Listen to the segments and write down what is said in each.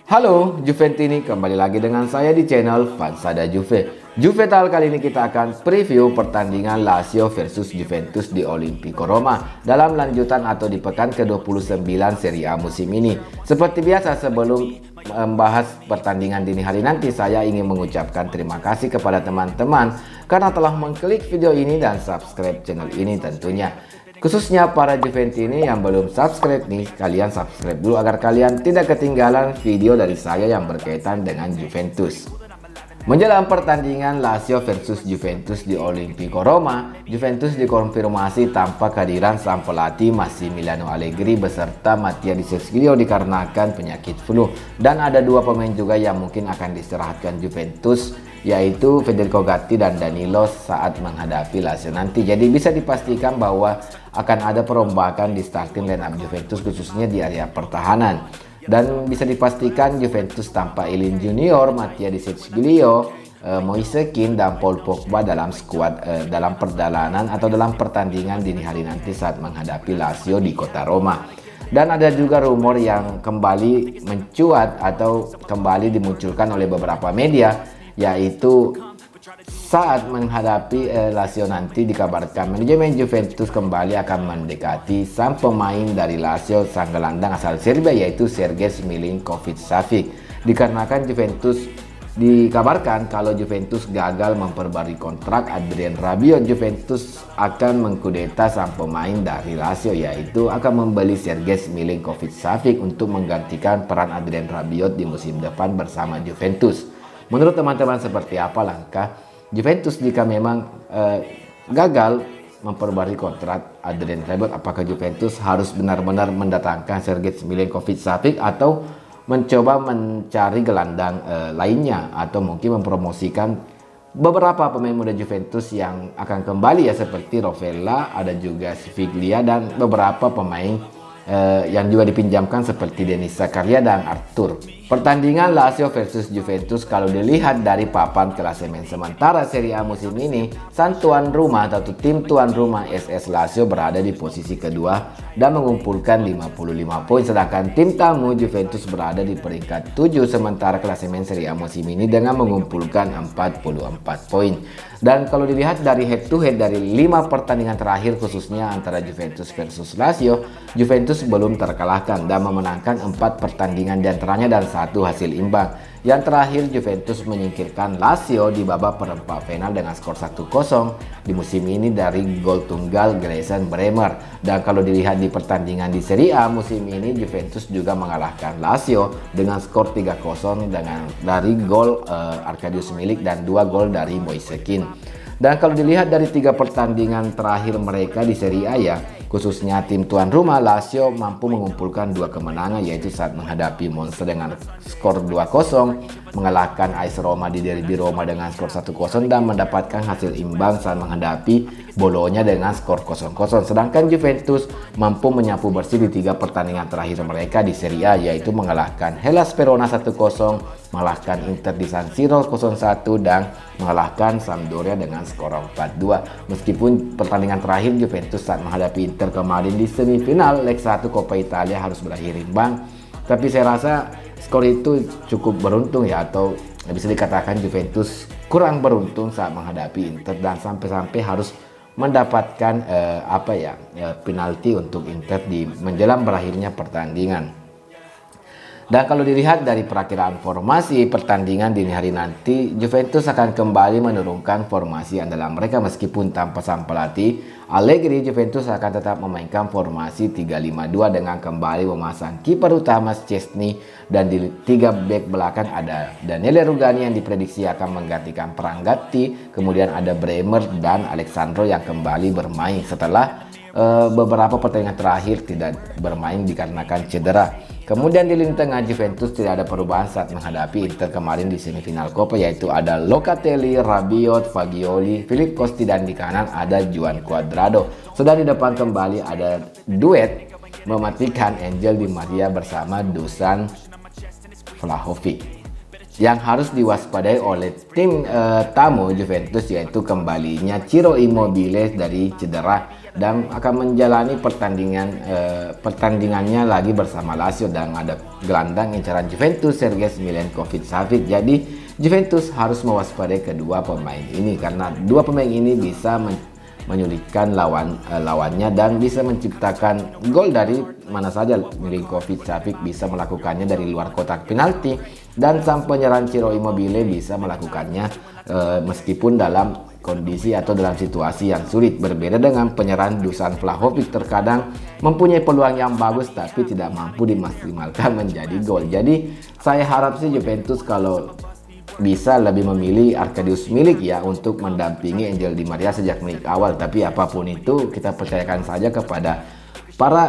Halo Juventini, kembali lagi dengan saya di channel Fansada Juve. Juvetal kali ini kita akan preview pertandingan Lazio versus Juventus di Olimpico Roma dalam lanjutan atau di pekan ke-29 Serie A musim ini. Seperti biasa, sebelum membahas pertandingan dini hari nanti, saya ingin mengucapkan terima kasih kepada teman-teman karena telah mengklik video ini dan subscribe channel ini tentunya. Khususnya para Juventini yang belum subscribe nih, kalian subscribe dulu agar kalian tidak ketinggalan video dari saya yang berkaitan dengan Juventus. Menjelang pertandingan Lazio versus Juventus di Olimpico Roma, Juventus dikonfirmasi tanpa kehadiran sang pelatih Massimiliano Allegri beserta Mattia Di Sesglio dikarenakan penyakit flu. Dan ada dua pemain juga yang mungkin akan diistirahatkan Juventus, yaitu Federico Gatti dan Danilo saat menghadapi Lazio nanti. Jadi bisa dipastikan bahwa akan ada perombakan di starting lineup Juventus khususnya di area pertahanan. Dan bisa dipastikan Juventus tanpa Ilin Junior, Mattia Di Sesglio, Moise Kean dan Paul Pogba dalam skuad dalam perjalanan atau dalam pertandingan dini hari nanti saat menghadapi Lazio di kota Roma. Dan ada juga rumor yang kembali mencuat atau kembali dimunculkan oleh beberapa media, yaitu saat menghadapi Lazio nanti dikabarkan manajemen Juventus kembali akan mendekati sang pemain dari Lazio, sang gelandang asal Serbia, yaitu Sergej Milinkovic-Savic. Dikarenakan Juventus dikabarkan kalau Juventus gagal memperbarui kontrak Adrien Rabiot, Juventus akan mengkudeta sang pemain dari Lazio, yaitu akan membeli Sergej Milinkovic-Savic untuk menggantikan peran Adrien Rabiot di musim depan bersama Juventus. Menurut teman-teman seperti apa langkah Juventus jika memang gagal memperbarui kontrak Adrien Rabiot? Apakah Juventus harus benar-benar mendatangkan Sergej Milinkovic-Savic atau mencoba mencari gelandang lainnya, atau mungkin mempromosikan beberapa pemain muda Juventus yang akan kembali ya, seperti Rovella, ada juga Siviglia dan beberapa pemain yang juga dipinjamkan seperti Denis Zakaria dan Arthur. Pertandingan Lazio versus Juventus kalau dilihat dari papan klasemen sementara Serie A musim ini, sang tuan rumah atau tim tuan rumah SS Lazio berada di posisi kedua dan mengumpulkan 55 poin, sedangkan tim tamu Juventus berada di peringkat 7 sementara klasemen Serie A musim ini dengan mengumpulkan 44 poin. Dan kalau dilihat dari head to head dari 5 pertandingan terakhir khususnya antara Juventus versus Lazio, Juventus belum terkalahkan dan memenangkan 4 pertandingan diantaranya dan 1 hasil imbang. Yang terakhir Juventus menyingkirkan Lazio di babak perempat final dengan skor 1-0 di musim ini dari gol tunggal Grayson Bremer. Dan kalau dilihat di pertandingan di Serie A musim ini, Juventus juga mengalahkan Lazio dengan skor 3-0 dari gol Arkadiusz Milik dan 2 gol dari Moise Kean. Dan kalau dilihat dari 3 pertandingan terakhir mereka di Serie A ya, khususnya tim tuan rumah Lazio mampu mengumpulkan 2 kemenangan, yaitu saat menghadapi Monza dengan skor 2-0, mengalahkan AS Roma di derby Roma dengan skor 1-0 dan mendapatkan hasil imbang saat menghadapi Bologna dengan skor 0-0. Sedangkan Juventus mampu menyapu bersih di 3 pertandingan terakhir mereka di Serie A, yaitu mengalahkan Hellas Verona 1-0, mengalahkan Inter di San Siro 0-1 dan mengalahkan Sampdoria dengan skor 4-2. Meskipun pertandingan terakhir Juventus saat menghadapi Inter kemarin di semifinal leg 1 Coppa Italia harus berakhir imbang, tapi saya rasa skor itu cukup beruntung ya, atau bisa dikatakan Juventus kurang beruntung saat menghadapi Inter dan sampai-sampai harus mendapatkan penalti untuk Inter di menjelang berakhirnya pertandingan. Dan kalau dilihat dari perakiraan formasi pertandingan dini hari nanti, Juventus akan kembali menurunkan formasi andalan mereka meskipun tanpa sang pelatih Allegri. Juventus akan tetap memainkan formasi 3-5-2 dengan kembali memasang kiper utama Szczęsny, dan di 3 bek belakang ada Daniele Rugani yang diprediksi akan menggantikan peran Gatti, kemudian ada Bremer dan Alexandro yang kembali bermain setelah beberapa pertandingan terakhir tidak bermain dikarenakan cedera. Kemudian di lini tengah Juventus tidak ada perubahan saat menghadapi Inter kemarin di semifinal Coppa, yaitu ada Locatelli, Rabiot, Fagioli, Philippe Costi, dan di kanan ada Juan Cuadrado. Sedang di depan kembali ada duet mematikan Angel Di Maria bersama Dusan Vlahovic. yang harus diwaspadai oleh tim tamu Juventus yaitu kembalinya Ciro Immobile dari cedera dan akan menjalani pertandingannya lagi bersama Lazio dan ada gelandang incaran Juventus Sergej Milinkovic-Savic. Jadi Juventus harus mewaspadai kedua pemain ini karena dua pemain ini bisa menyulitkan lawannya dan bisa menciptakan gol dari mana saja. Milinkovic-Savic bisa melakukannya dari luar kotak penalti dan sang penyerang Ciro Immobile bisa melakukannya meskipun dalam kondisi atau dalam situasi yang sulit. Berbeda dengan penyerang Dusan Vlahovic, terkadang mempunyai peluang yang bagus tapi tidak mampu dimaksimalkan menjadi gol. Jadi saya harap sih Juventus kalau bisa lebih memilih Arkadiusz Milik ya untuk mendampingi Angel Di Maria sejak menit awal. Tapi apapun itu kita percayakan saja kepada para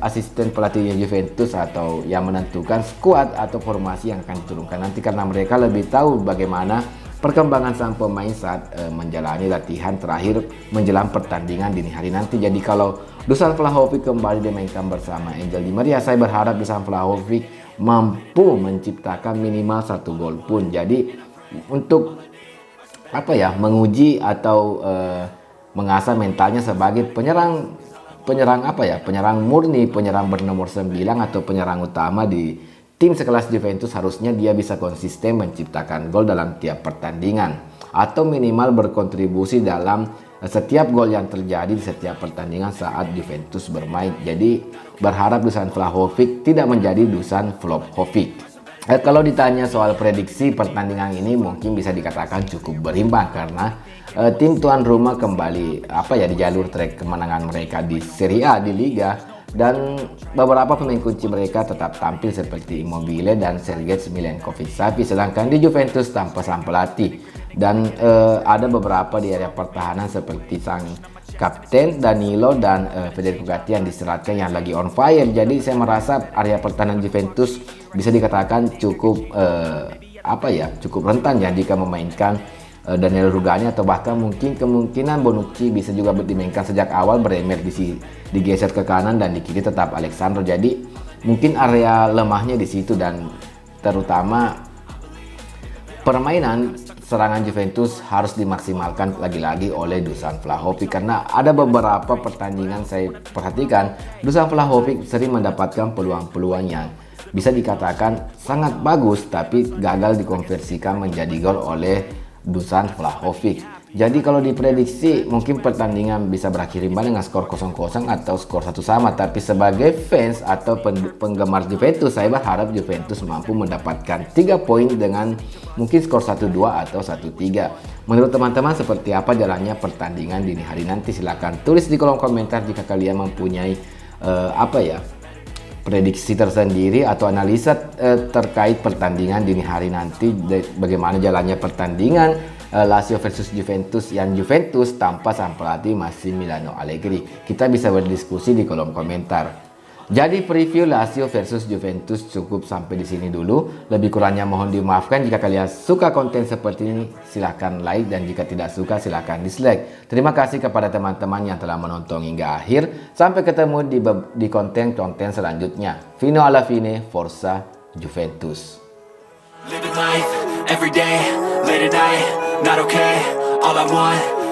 asisten pelatihnya Juventus atau yang menentukan skuad atau formasi yang akan diturunkan nanti, karena mereka lebih tahu bagaimana perkembangan sang pemain saat menjalani latihan terakhir menjelang pertandingan dini hari nanti. Jadi kalau Dusan Vlahovic kembali dimainkan bersama Angel Di Maria, saya berharap Dusan Vlahovic mampu menciptakan minimal 1 gol pun. Jadi untuk menguji atau mengasah mentalnya sebagai penyerang murni, penyerang bernomor 9 atau penyerang utama di tim sekelas Juventus, harusnya dia bisa konsisten menciptakan gol dalam tiap pertandingan atau minimal berkontribusi dalam setiap gol yang terjadi di setiap pertandingan saat Juventus bermain. Jadi berharap Dusan Vlahovic tidak menjadi Dusan Flohovic. Kalau ditanya soal prediksi pertandingan ini mungkin bisa dikatakan cukup berimbang karena tim tuan rumah kembali di jalur trek kemenangan mereka di Serie A di Liga, dan beberapa pemain kunci mereka tetap tampil seperti Immobile dan Sergej Milinkovic-Savic, sedangkan di Juventus tanpa sang pelatih dan ada beberapa di area pertahanan seperti sang kapten Danilo dan Federico Gatti yang diseratkan yang lagi on fire. Jadi saya merasa area pertahanan Juventus bisa dikatakan cukup cukup rentan ya jika memainkan Daniel Rugani atau bahkan mungkin kemungkinan Bonucci bisa juga dimainkan sejak awal. Bremer digeser ke kanan dan di kiri tetap Alexandro. Jadi mungkin area lemahnya di situ, dan terutama permainan serangan Juventus harus dimaksimalkan lagi-lagi oleh Dusan Vlahovic karena ada beberapa pertandingan saya perhatikan Dusan Vlahovic sering mendapatkan peluang-peluang yang bisa dikatakan sangat bagus tapi gagal dikonversikan menjadi gol oleh Dusan Vlahovic. Jadi kalau diprediksi mungkin pertandingan bisa berakhir imbang dengan skor 0-0 atau skor 1 sama. Tapi sebagai fans atau penggemar Juventus, saya berharap Juventus mampu mendapatkan 3 poin dengan mungkin skor 1-2 atau 1-3. Menurut teman-teman seperti apa jalannya pertandingan dini hari nanti? Silahkan tulis di kolom komentar jika kalian mempunyai prediksi tersendiri atau analisa terkait pertandingan dini hari nanti, bagaimana jalannya pertandingan Lazio versus Juventus yang Juventus tanpa sang pelatih Massimiliano Allegri. Kita bisa berdiskusi di kolom komentar. Jadi preview Lazio versus Juventus cukup sampai di sini dulu. Lebih kurangnya mohon dimaafkan. Jika kalian suka konten seperti ini, silahkan like, dan jika tidak suka silahkan dislike. Terima kasih kepada teman-teman yang telah menonton hingga akhir. Sampai ketemu di konten-konten selanjutnya. Fino alla fine, Forza Juventus. Living life every day, late at night, not okay. All I want